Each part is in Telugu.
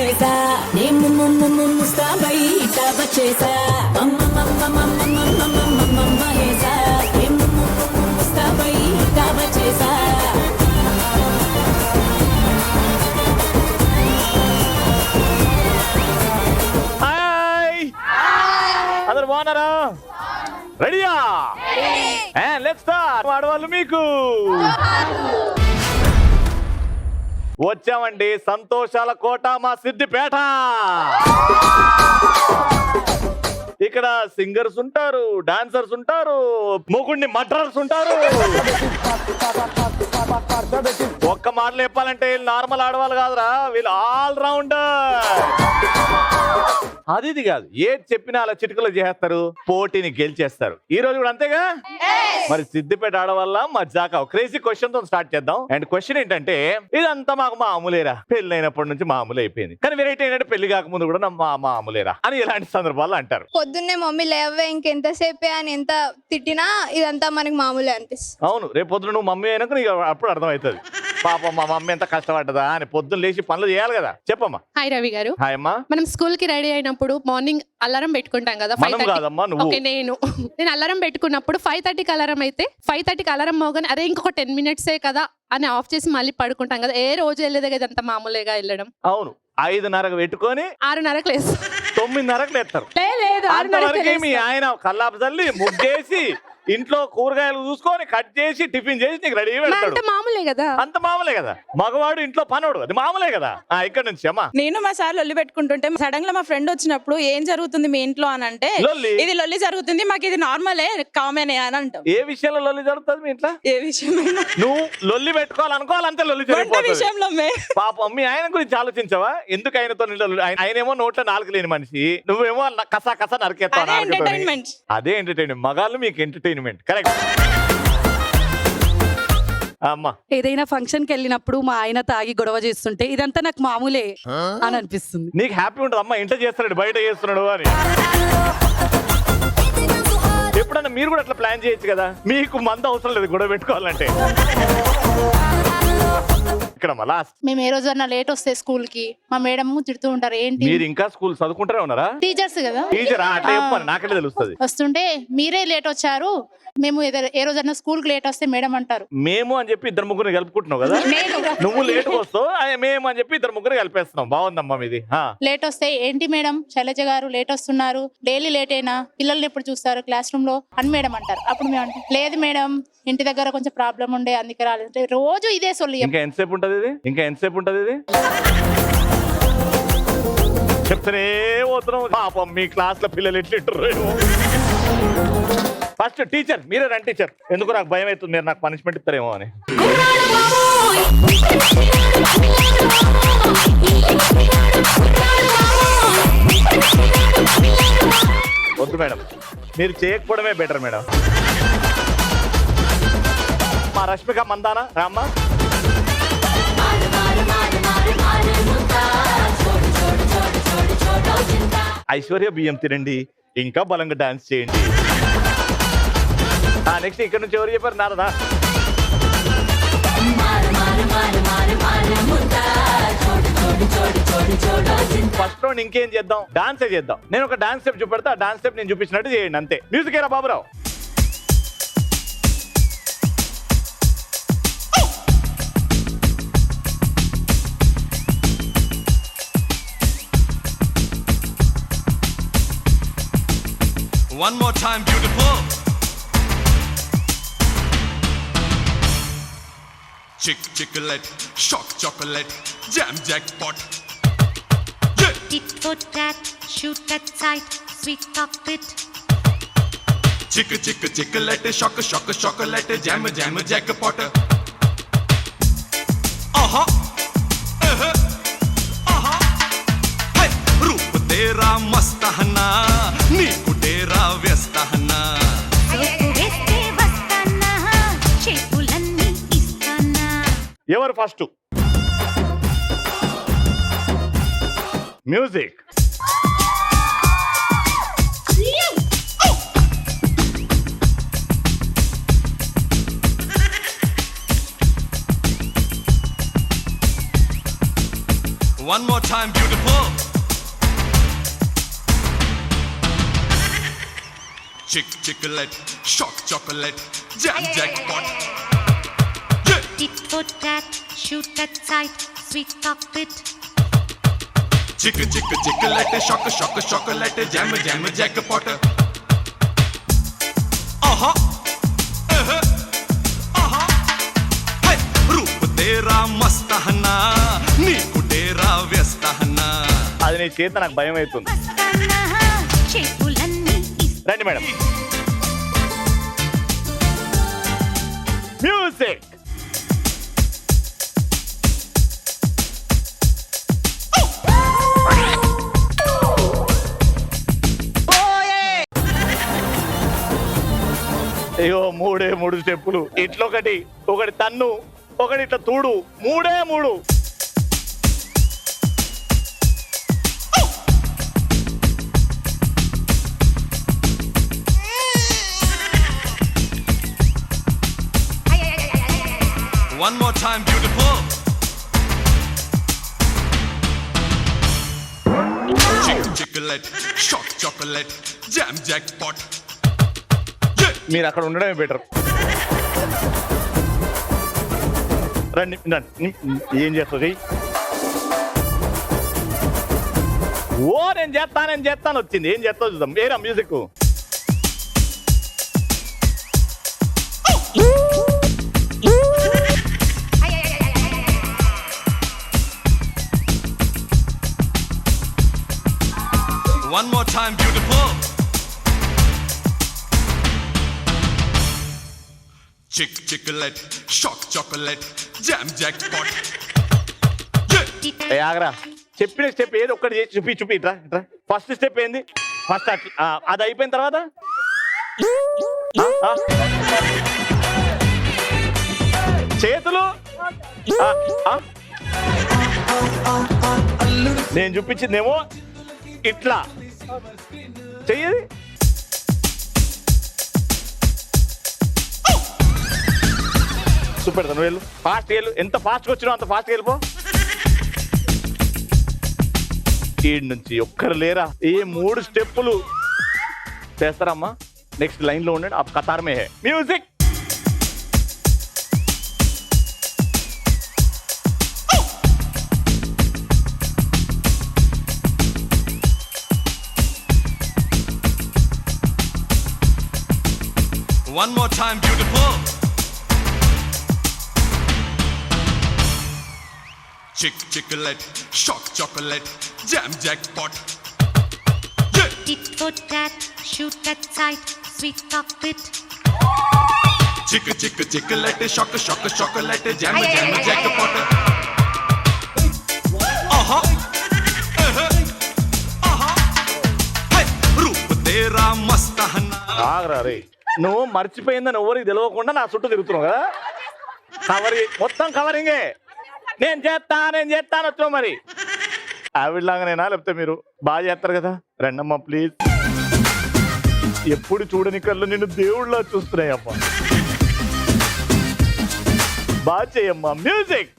చేసా నేను ముస్తాబై ఇట్టా వచ్చేసా మహేసా ముస్తాబై ఇట్టా వచ్చేసా. అందరు బాగున్నారా? రెడీయా? Let's start. ఆడవాళ్ళు మీకు వచ్చామండి, సంతోషాల కోట మా సిద్దిపేట. ఇక్కడ సింగర్స్ ఉంటారు, డాన్సర్స్ ఉంటారు, మూకుడిని మటర్స్ ఉంటారు. ఒక్క మాటలు చెప్పాలంటే వీళ్ళు నార్మల్ ఆడవాళ్ళు కాదురా, వీళ్ళు ఆల్ రౌండర్. అది కాదు, ఏది చెప్పినా అలా చిటికలో చేస్తారు, పోటీని గెలిచేస్తారు. ఈ రోజు కూడా అంతేగా. మరి సిద్దిపేట ఆడవల్ల మజాక క్రేజీ క్వశ్చన్ తో స్టార్ట్ చేద్దాం. అండ్ క్వశ్చన్ ఏంటంటే, ఇదంతా మాకు మామూలేరా, పెళ్లి అయినప్పటి నుంచి మామూలు అయిపోయింది, కానీ వెరైటీ ఏంటంటే పెళ్లి కాకముందు కూడా మామూలేరా అని ఇలాంటి సందర్భాల్లో అంటారు. పొద్దున్నే మమ్మీ లేవే ఇంకెంతసేపే అని ఎంత తిట్టినా ఇదంతా మనకి మామూలే అనిపిస్తుంది. అవును, రేపు పొద్దున నువ్వు మమ్మీ అయినాక నీకు అప్పుడు అర్థమవుతుంది, పాపం మా మమ్మీ ఎంత కష్టపడ్డదా అని. పొద్దున్న లేచి పనులు చేయాలి కదా. చెప్పమ్మా. హాయ్ రవి గారు. హాయ్ అమ్మా. మనం స్కూల్ కి రెడీ అయినప్పుడు మార్నింగ్ అలారం పెట్టుకుంటాం కదా. నేను అలారం పెట్టుకున్నప్పుడు 5:30కి అలారం అయితే 5:30కి అలారం మోగానే అరే ఇంకొక 10 minutes కదా అని ఆఫ్ చేసి మళ్ళీ పడుకుంటాం కదా. ఏ రోజు వెళ్ళేదే కదా అంత మామూలుగా వెళ్ళడం. అవును, 5:30కు పెట్టుకొని 6:30కు లేస్తారు, 9:30కు లేస్తారు. లేదు 6:30కి మీ ఆయన కల్లాపు చల్లి ముగ్గేసి ఇంట్లో కూరగాయలు చూసుకొని కట్ చేసి టిఫిన్ చేసి నీకు రెడీ పెడతాడు. మామూలే కదా, అంత మామూలే కదా. మగవాడు ఇంట్లో పనోడు, అది మామూలే కదా. ఇక్కడ నుంచి అమ్మా, నేను మా సార్ లొల్లి పెట్టుకుంటుంటే సడన్ గా మా ఫ్రెండ్ వచ్చినప్పుడు ఏం జరుగుతుంది మీ ఇంట్లో అని అంటే, ఇది లొల్లి జరుగుతుంది, మాకు ఇది నార్మలే కామన్ అని అంటాం. ఏ విషయంలో లొల్లి జరుగుతుంది మీ ఇంట్లో? ఏ విషయమైనా నువ్వు లొల్లి పెట్టుకోవాలనుకోవాలంటే లొల్లి జరుగుతుంది విషయంలో. పాపం మీ ఆయన గురించి ఆలోచించవా? ఎందుకు ఆయనతో ఆయనేమో నోట్లో నాలుగు లేని మనిషి, నువ్వేమో కసా కసా నరికేస్తావు. అదే ఎంటర్టైన్మెంట్. మగాళ్ళు మీకు ఎంటర్టైన్మెంట్. కరెక్ట్. ఏదైనా ఫంక్షన్ కి వెళ్ళినప్పుడు మా ఆయన తాగి గొడవ చేస్తుంటే ఇదంతా నాకు మామూలే అని అనిపిస్తుంది. నీకు హ్యాపీ ఉంటుంది, అమ్మ ఇంట్లో చేస్తున్నాడు బయట చేస్తున్నాడు అని. ఎప్పుడన్నా మీరు కూడా అట్లా ప్లాన్ చేయొచ్చు కదా, మీకు మంద అవసరం లేదు గొడవ పెట్టుకోవాలంటే. ఇక్కడ లాస్ట్ మేము ఏ రోజన్నా లేట్ వస్తే స్కూల్ కి మా మేడం తిడుతూ ఉంటారు. ఏంటి మీరు ఇంకా స్కూల్ చదువుకుంటారే ఉన్నారా? టీచర్స్ కదా. టీచరా? అట్లా చెప్పాలి, నాకంటే తెలుస్తుంది. వస్తుంటే మీరే లేట్ వచ్చారు, మేము ఏ రోజన్నా స్కూల్ కి లేట్ వస్తే మేడం అంటారు. మేము అని చెప్పి ఇద్దరు ముగ్గురు కలుపుకుంటున్నావు కదా. నువ్వు లేట్ వస్తావు, మేము అని చెప్పి ఇద్దరు ముగ్గురు కలిపేస్తున్నాం. బాగుందమ్మా మీది. లేట్ వస్తే ఏంటి మేడం శైలజ గారు లేట్ వస్తున్నారు, డైలీ లేట్ అయినా పిల్లల్ని ఎప్పుడు చూస్తారు క్లాస్ రూమ్ లో అని మేడం అంటారు. అప్పుడు మేము అంటే లేదు మేడం ఇంటి దగ్గర కొంచెం ప్రాబ్లం ఉండే అందుకే రాలేదు. రోజు ఇదే సొల్లు. ఇంకా ఎంతసేపు ఉంటది ఇది? ఇంకా ఎంతసేపు ఉంటది ఇది? చెప్తేనే పోతున్నాం. పాపం మీ క్లాస్ లో పిల్లలు ఎట్లింటారు. ఫస్ట్ టీచర్ మీరే రండి. టీచర్ ఎందుకు నాకు భయం అవుతుంది, మీరు నాకు పనిష్మెంట్ ఇస్తారేమో అని. వద్దు మేడం, మీరు చేయకపోవడమే బెటర్ మేడం. మా రష్మిక మందానా రామ్మా. ఐశ్వర్య బియ్యం తినండి, ఇంకా బలంగా డాన్స్ చేయండి. నెక్స్ట్ ఇక్కడ నుంచి ఎవరు చెప్పారు? నారదా. ఫస్ట్ రౌండ్ ఇంకేం చేద్దాం, డాన్సే చేద్దాం. నేను ఒక డాన్స్ స్టెప్ చూపెడతా, ఆ డాన్స్ స్టెప్ నేను చూపించినట్టు చేయండి అంతే. మ్యూజిక్ ఏరా Baburao. One more time, beautiful. Chick chocolate, shock chocolate, jam jackpot. Yeah. Tit for tat, shoot at sight, sweet cockpit. Chick chocolate, shock chocolate, jam jackpot. Hey, रूप तेरा मस्त है ना, नीकु तेरा व्यस्त है ना. ఎవరు first? Music. One more time, beautiful. Chocolate, shock chocolate, jam jackpot. Yeah. Tit for tat, shoot at sight, sweet cockpit. Chocolate, shock chocolate, jam jackpot. Hey, रूप तेरा मस्त है ना, नीकु तेरा व्यस्त है ना. అది నీ చేత నాకు భయం అవుతుంది. రండి మేడం. మ్యూజిక్. అయ్యో మూడు స్టెప్పులు, ఇట్లొకటి, ఒకటి తన్ను, ఒకటి ఇట్లా తూడు, మూడు. One more time, beautiful. Chocolate, shock chocolate, jam jackpot. మీరు అక్కడ ఉండడమే బెటర్. రండి ఏం చేస్తుంది? ఓ నేను చేస్తాను వచ్చింది. ఏం చేస్తావు చూద్దాం. ఏరా music. One more time, beautiful. Chocolate, shock chocolate, jam jackpot. ఏ ఆగరా, చెప్పిన స్టెప్ ఏది ఒక్కటి చూపి ఇట్రా. ఫస్ట్ స్టెప్ ఏంది? ఫస్ట్ అది అయిపోయిన తర్వాత చేతులు. నేను చూపించిందేమో ఇట్లా చెయ్యది. చూపెడతా, నువ్వు వెళ్ళు, ఫాస్ట్ వెళ్ళు. ఎంత ఫాస్ట్గా వచ్చినావు అంత ఫాస్ట్గా వెళ్ళిపో. ఈ నుంచి ఒక్కరు లేరా? ఏ 3 స్టెప్పులు చేస్తారమ్మా. నెక్స్ట్ లైన్ లో ఉండండి. आप कतार में है. Music. One more time, beautiful. Chocolate, shock chocolate, jam jackpot. Tit for tat, shoot at sight, sweet cockpit. Chocolate, shock chocolate, jam jackpot. Hey, रूप तेरा मस्त है ना. ఆగరా రే, నువ్వు మర్చిపోయిందని ఎవరికి తెలియకుండా నా చుట్టూ తిరుగుతున్నావు కదా. మొత్తం కవరింగే. నేను చేస్తాను వచ్చావు. మరి ఆవిడలాగానేనా లేకపోతే మీరు బాగా చేస్తారు కదా? రండమ్మా ప్లీజ్. ఎప్పుడు చూడని కళ్ళు నిన్ను దేవుళ్ళ చూస్తున్నాయమ్మా. బాగా చేయమ్మా. మ్యూజిక్.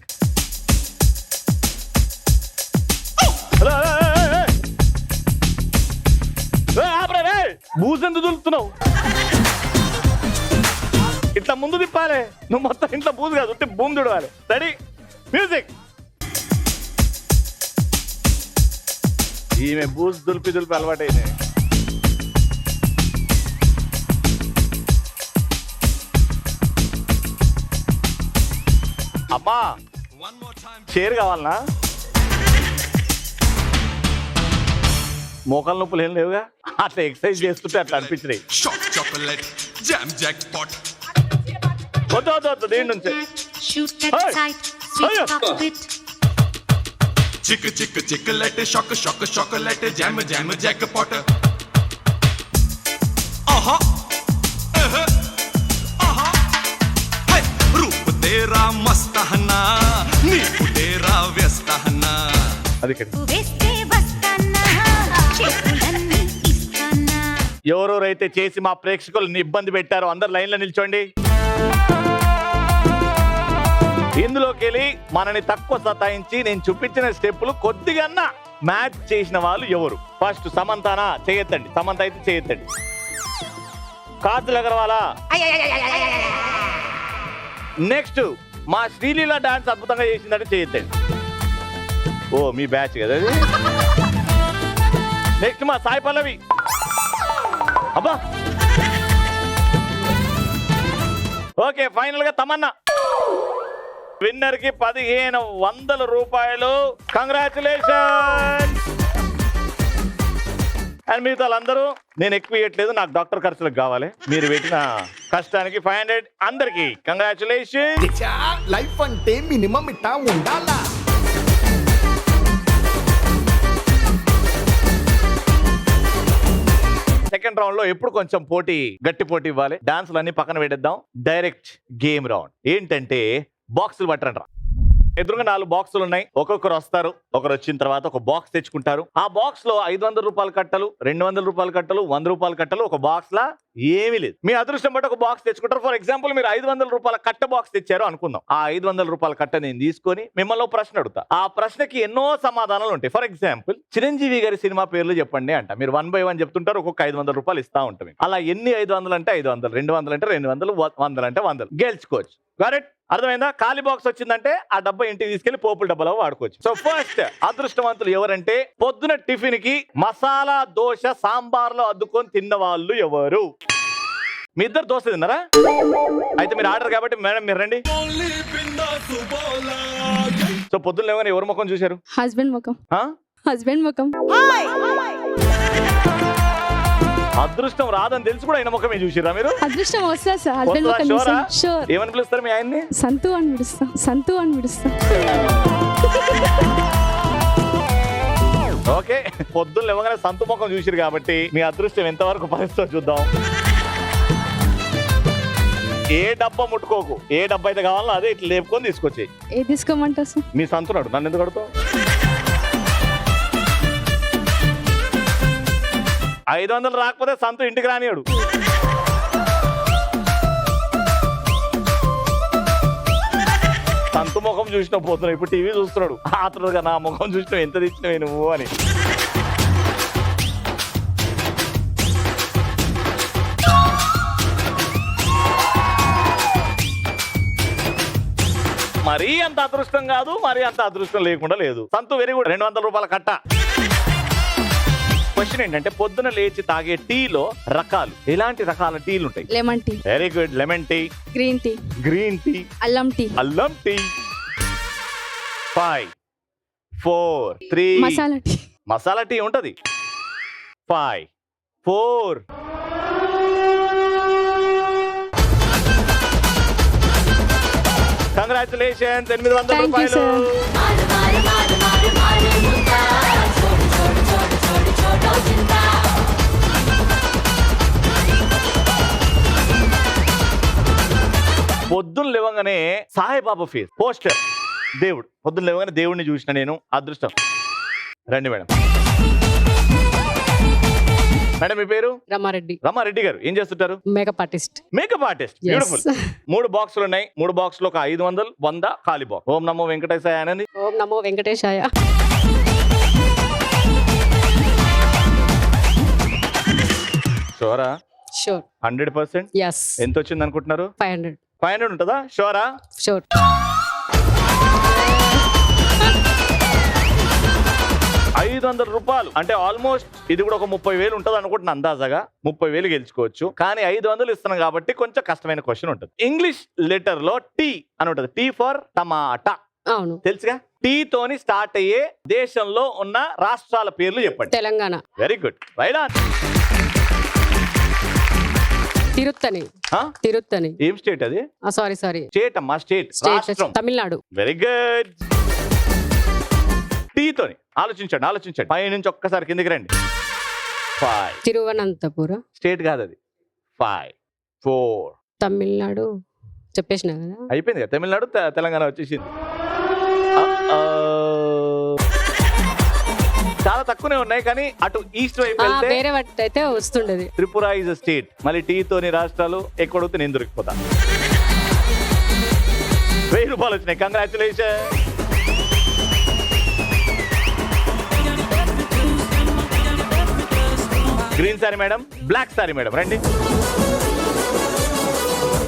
బూజెందు దులుతున్నావు. ఇట్లా ముందు తిప్పాలి. నువ్వు మొత్తం ఇంట్లో బూజు కాదు, ఉంటే భూమి దుడవాలి. Ready, music. ఈమె బూజు దులిపి అలవాటైంది. అమ్మా చైర్ కావాలనా? మోకాలు నొప్పులు ఏం లేవుగా? అట్లా ఎక్సర్సైజ్ చేస్తుంటే అట్లా అనిపించినాయి. Shock chocolate, jam jackpot. వద్దు దీని నుంచి. Shoot at sight, sweet cockpit. Chocolate, shock chocolate, jam jackpot. Hey, रूप तेरा मस्त है ना, नीकु तेरा व्यस्त है ना. అది ఇక్కడ వేస్తే వస్తానా, చేతులన్నీ ఇస్తానా. ఎవరెవరైతే చేసి మా ప్రేక్షకులను ఇబ్బంది పెట్టారో అందరు లైన్లో నిల్చోండి. ఇందులోకి వెళ్ళి మనని తక్కువ సతాయించి నేను చూపించిన స్టెప్పులు కొద్దిగా మ్యాచ్ చేసిన వాళ్ళు ఎవరు? ఫస్ట్ సమంతానా? చేయొద్దండి. సమంత అయితే చేయొద్దండి. కాజల్ అగర్వాలా? నెక్స్ట్ మా శ్రీలీల డాన్స్ అద్భుతంగా చేసిందంటే చేయొద్దండి. ఓ మీ బ్యాచ్ కదా అది. నెక్స్ట్ మా సాయి పల్లవి. అబ్బా ఓకే. ఫైనల్ గా తమన్నా. విన్నర్ కి 1500 రూపాయలు. కంగ్రాచులేషన్. అండ్ మిగతా వాళ్ళందరూ నేను ఎక్కువ ఇవ్వట్లేదు, నాకు డాక్టర్ ఖర్చులకు కావాలి. మీరు పెట్టిన కష్టానికి 500 అందరికి కంగ్రాచులేషన్. లైఫ్ అంటే మినిమం ఇట్టా ఉండాలా. సెకండ్ రౌండ్ లో ఎప్పుడు కొంచెం గట్టి పోటీ ఇవ్వాలి. డాన్సులు అన్ని పక్కన పెట్టేద్దాం. Direct game round. ఏంటంటే బాక్సులు పట్టండి. ఎదురుగా 4 బాక్సులు ఉన్నాయి. ఒక్కొక్కరు వస్తారు. ఒకరు వచ్చిన తర్వాత ఒక బాక్స్ తెచ్చుకుంటారు. ఆ బాక్స్ లో 500 రూపాయల కట్టలు, 200 రూపాయల కట్టలు, 100 రూపాయల కట్టలు. ఒక బాక్స్ లా ఏమీ లేదు. మీ అదృష్టం బట్టి ఒక బాక్స్ తెచ్చుకుంటారు. ఫర్ ఎగ్జాంపుల్ మీరు 500 రూపాయల కట్ట బాక్స్ తెచ్చారు అనుకుందాం. ఆ 500 రూపాయల కట్ట నేను తీసుకొని మిమ్మల్ని ప్రశ్న అడుగుతా. ఆ ప్రశ్నకి ఎన్నో సమాధానాలు ఉంటాయి. ఫర్ ఎగ్జాంపుల్ చిరంజీవి గారి సినిమా పేర్లు చెప్పండి అంట. మీరు 1 by 1 చెప్తుంటారు. ఒక్కొక్క 500 రూపాయలు ఇస్తా ఉంటాం. అలా ఎన్ని 500 అంటే 500, 200 అంటే 200, 100 అంటే 100 గెలుచుకోవచ్చు. కరెక్ట్? అర్థమైందా? ఖాళీ బాక్స్ వచ్చిందంటే ఆ డబ్బా ఇంటికి తీసుకెళ్లి పోపుల డబ్బాలో వాడుకోవచ్చు. సో ఫస్ట్ అదృష్టవంతులు ఎవరంటే పొద్దున టిఫిన్ కి మసాలా దోశ సాంబార్లో అద్దుకొని తిన్న వాళ్ళు ఎవరు? మీ ఇద్దరు దోశ తిన్నారా? అయితే మీరు ఆర్డర్ కాబట్టి మేడం మీరు రండి. సో పొద్దున్న లేవని ఎవరు ముఖం చూశారు? హస్బెండ్ ముఖం. హస్బెండ్ ముఖం. అదృష్టం రాదని తెలుసు కూడా ఆయన ముఖమే చూసిరా మీరు? అదృష్టం వస్తా సార్. హస్బెండ్ ముఖం చూసా. షూర్. ఏమని పిలుస్తారు మీ ఆయన్ని? సంతు అని పిలుస్తా. సంతు అని పిలుస్తా. ఓకే. పొద్దున్న లేవగానే సంతు ముఖం చూసిరు కాబట్టి మీ అదృష్టం ఎంతవరకు పరిస్థితి చూద్దాం. ఏ డబ్బా ముట్టుకోకు. ఏ డబ్బా అయితే కావాలో అదే ఇట్లా లేపుకొని తీసుకొచ్చేయి. ఏ తీసుకోమంటావు సార్? మీ సంతున్నాడు, నన్ను ఎందుకు అడుగుతావు? 500 రాకపోతే సంతు ఇంటికి రానియాడు. సంతు ముఖం చూసినా పోతున్నావు. ఇప్పుడు టీవీ చూస్తున్నాడు. ఆతరుగా నా ముఖం చూసినావు, ఎంత తెచ్చినావు నువ్వు అని. మరీ అంత అదృష్టం కాదు, మరీ అంత అదృష్టం లేకుండా లేదు. సంతు వెరీ గుడ్. 200 రూపాయల కట్ట. క్వశ్చన్ ఏంటంటే పొద్దున లేచి తాగే టీలో రకాలు. ఎలాంటి రకాల టీలు ఉంటాయి? Lemon tea. Very good. Lemon tea, green tea, green tea, అల్లం టీ, అల్లం tea. 5 4 3 masala tea. Masala tea ఉంటది. 5 4 కంగ్రాచులేషన్స్. 800 రూపాయలు. పొద్దున్న లేవగానే సాయిబాబా ఫేస్ పోస్టర్. దేవుడు పొద్దున్న లేవగానే దేవుడిని చూసిన నేను. అదృష్టం. రండి మేడం. మేడం మీ పేరు? రమారెడ్డి. రమారెడ్డి గారు ఏం చేస్తుంటారు? Makeup artist. Makeup artist. Beautiful. 3 బాక్సులు ఉన్నాయి. 3 బాక్సులు ఒక 500, 100 ఖాళీ బాక్స్. ఓం నమో వెంకటేశాయ అని. ఓం నమో వెంకటేశాయ. షోరా? షూర్. 100%. ఎస్. ఎంత వచ్చింది అనుకుంటున్నారు? 500. 500 ఉంటుందా? షోరా? షూర్. 500 రూపాయలు అంటే ఆల్మోస్ట్ ఇది కూడా ఒక 30,000 ఉంటుంది అనుకుంటున్నా అందాజగా. 30,000 గెలుచుకోవచ్చు. కానీ 500 ఇస్తున్నాం కాబట్టి కొంచెం కష్టమైన క్వశ్చన్ ఉంటుంది. ఇంగ్లీష్ లెటర్ లో టీ అని ఉంటుంది. టీ ఫర్ టమాటా. అవును తెలుసుగా? టీ తోని స్టార్ట్ అయ్యే దేశంలో ఉన్న రాష్ట్రాల పేర్లు చెప్పండి. Telangana. Very good. Right on. Tiruttani. Tiruttani. ఏం స్టేట్ అది? సారీ స్టేట్ అమ్మా. స్టేట్ రాష్ట్రం. తమిళనాడు. Very good. టీతోని ఆలోచించండి. పై నుంచి ఒక్కసారి కిందికి రండి. 5 తిరువనంతపుర. స్టేట్ కాదు అది. 5 4 తమిళనాడు చెప్పేసిన కదా. అయిపోయింది కదా. తమిళనాడు తెలంగాణ వచ్చేసింది. చాలా తక్కువనే ఉన్నాయి కానీ అటు ఈస్ట్ వైపు వెళ్తే వేరే వాటి అయితే వస్తుండేది. Tripura is state. మళ్ళీ టీతోని రాష్ట్రాలు ఎక్కువ నేను దొరికిపోతా. 1000 రూపాయలు వచ్చినాయి. Congratulation. Green sari madam, black sari madam, రండి.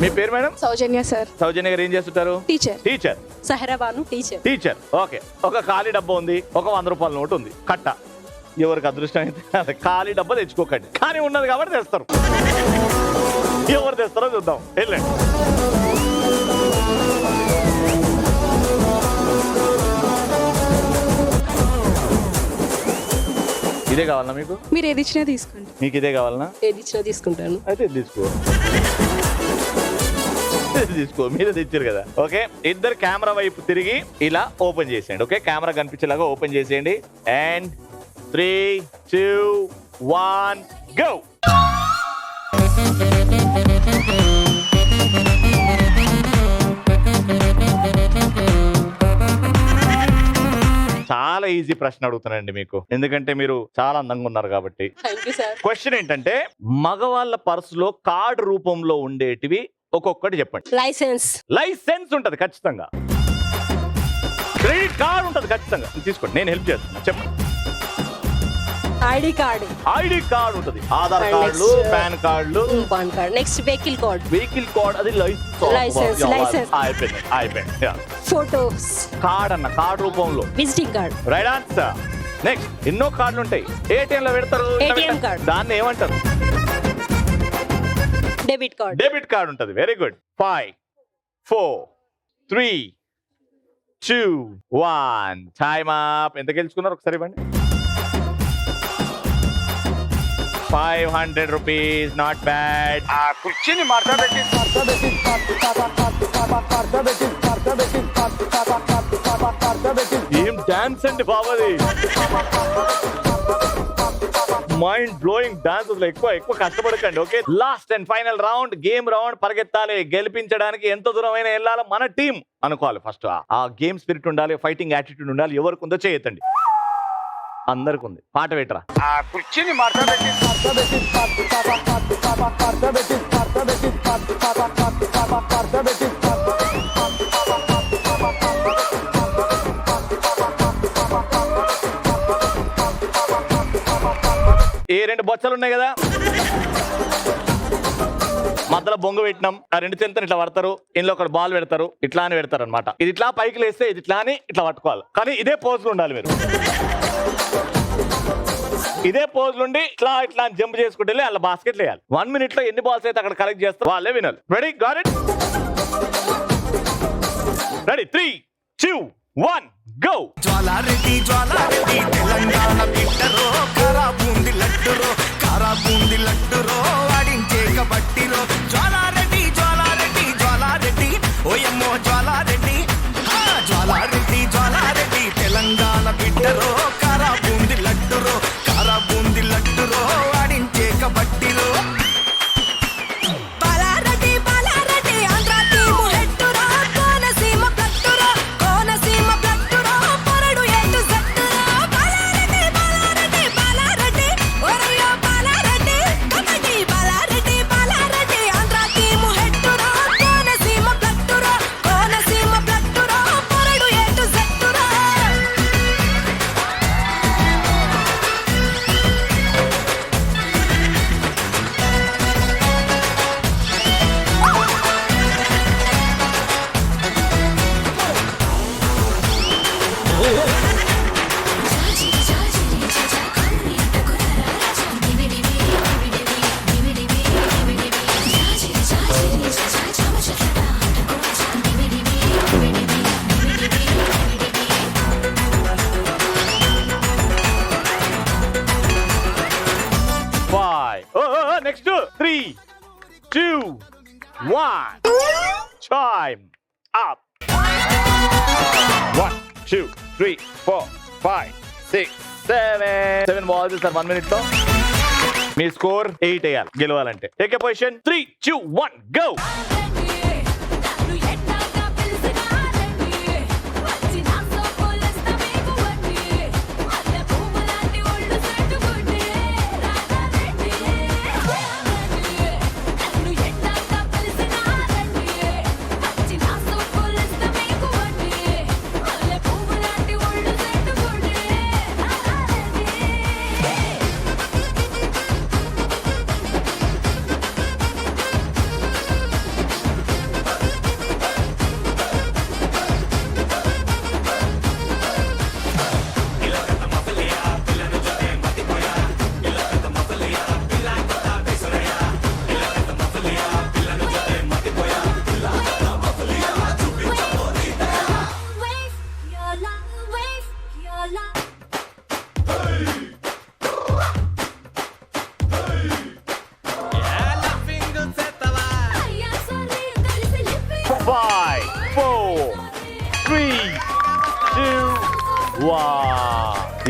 మీ పేరు మేడం? సౌజన్య సార్. సౌజన్య గారు ఏం చేస్తుంటారు? Teacher. Teacher. Saharabanu teacher. Teacher. Okay. ఒక ఖాళీ డబ్బా ఉంది, ఒక 100 రూపాయల నోటు ఉంది. కట్ట. ఎవరికి అదృష్టం అయితే ఖాళీ డబ్బా తెచ్చుకోకండి, కానీ ఉన్నది కాబట్టి తెస్తారు. ఎవరు తెస్తారో చూద్దాం. వెళ్ళండి. ఇదే కావాలన్నా మీకు? మీరు ఏది ఇచ్చినా తీసుకోండి. మీకు ఇదే కావాలన్నా? ఏది ఇచ్చినా తీసుకుంటాను. అయితే తీసుకో. తీసుకో, మీరే తెచ్చారు కదా. ఓకే, ఇద్దరు కెమెరా వైపు తిరిగి ఇలా ఓపెన్ చేసేయండి. ఓకే, కెమెరా కనిపించేలాగా ఓపెన్ చేసేయండి. And 3, 2, 1 go. చాలా ఈజీ ప్రశ్న అడుగుతానండి మీకు, ఎందుకంటే మీరు చాలా అందంగా ఉన్నారు కాబట్టి. క్వశ్చన్ ఏంటంటే, మగవాళ్ళ పర్సులో కార్డు రూపంలో ఉండేటివి ఒక్కొక్కటి చెప్పండి. లైసెన్స్. లైసెన్స్ ఉంటది ఖచ్చితంగా. క్రెడిట్ కార్డు ఉంటది ఖచ్చితంగా. తీసుకోండి, నేను హెల్ప్ చేస్తున్నా. చెప్పండి. ID card. ఐడి కార్డు ఉంటది. ఆధార్ కార్డులు, పాన్ కార్డులు, pan card. Next vehicle card. Vehicle card, అది లైసెన్స్. అయిపోయింది. ఫోటోస్. కార్డ్ అన్న, కార్డు రూపంలో. Visiting card. Right answer. Next, ఎన్నో కార్డులు ఉంటాయి. ఏటీఎం లో పెడతారు. ATM card. దాన్ని ఏమంటారు? Debit card. డెబిట్ కార్డ్ ఉంటది. Very good. 5, 4, 3, 2, 1 time up. ఎంత గెలుచుకున్నారు ఒకసారి ఇవ్వండి. 500 రూపీస్. Not bad. ఆ కుర్చీని మాట్లాడబెట్టి ఏం డాన్స్ అండి బాబాది. Mind blowing dance. ఎక్కువ కష్టపడకండి. Okay, last and final round, game round. పరిగెత్తాలి. గెలిపించడానికి ఎంత దూరమైన వెళ్ళాలో మన టీం అనుకోవాలి. ఫస్ట్ ఆ గేమ్ స్పిరిట్ ఉండాలి, ఫైటింగ్ యాటిట్యూడ్ ఉండాలి. ఎవరికి ఉందో చేయొద్దండి. అందరికి ఉంది. పాట పెట్టరా. ఆ కుర్చీని మాట్లాడబెట్టి ఏ 2 బొచ్చలు ఉన్నాయి కదా, మధ్యలో బొంగు పెట్టినాం. ఆ 2 చెంతని ఇట్లా పడతారు. ఇందులో ఒక బాల్ పెడతారు. ఇట్లా అని పెడతారు అనమాట. ఇది ఇట్లా పైకి లేస్తే ఇది ఇట్లా అని ఇట్లా పట్టుకోవాలి. కానీ ఇదే పోజ్ లో ఉండాలి. మీరు ఇదే పోజ్ నుండి ఇట్లా ఇట్లా జంప్ చేసుకుంటే అలా బాస్కెట్ వేయాలి. 1 minute లో ఎన్ని బాల్స్ అయితే అక్కడ కలెక్ట్ చేస్తారు వాళ్ళే వినాలి. Ready? Got it? Ready? 3, 2, 1 go. Jwala Reddy Telangana బిడ్డరో, కారా బూంది లడ్డురో వాడించే కబట్టిరో. జ్వాలారెడ్డి ఓయమ్మో జ్వాలారెడ్డి తెలంగాణ బిడ్డరో, కారా బూంది లడ్డురో వాడించే కబట్టిరో. Next 3, 2, 1 time up. 1, 2, 3, 4, 5, 6, 7 balls sir 1 minute లో. మీ స్కోర్ 8 వేయాలి గెలవాలంటే. Take a position. 3, 2, 1 గో.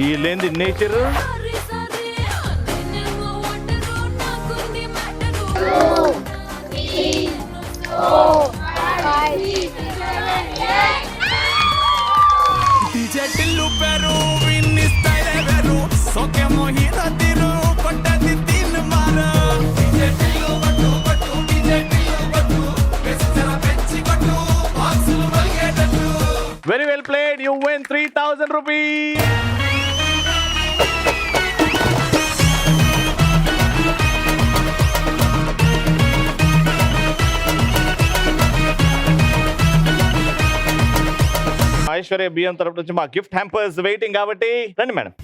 వీళ్ళేంది ఇన్ని ఇచ్చారు? Very well played. You win 3,000 rupees. Aishwarya బియ్యం తరపు నుంచి మా గిఫ్ట్ హ్యాంపర్స్ వెయిటింగ్ కాబట్టి రండి madam.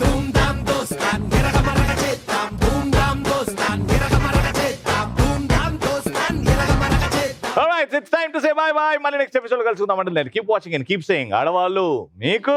Alright, it's time to say bye bye. మళ్ళీ నెక్స్ట్ ఎపిసోడ్ కలుసుకుందాం అంటే keep watching and keep saying ఆడవాళ్ళు మీకు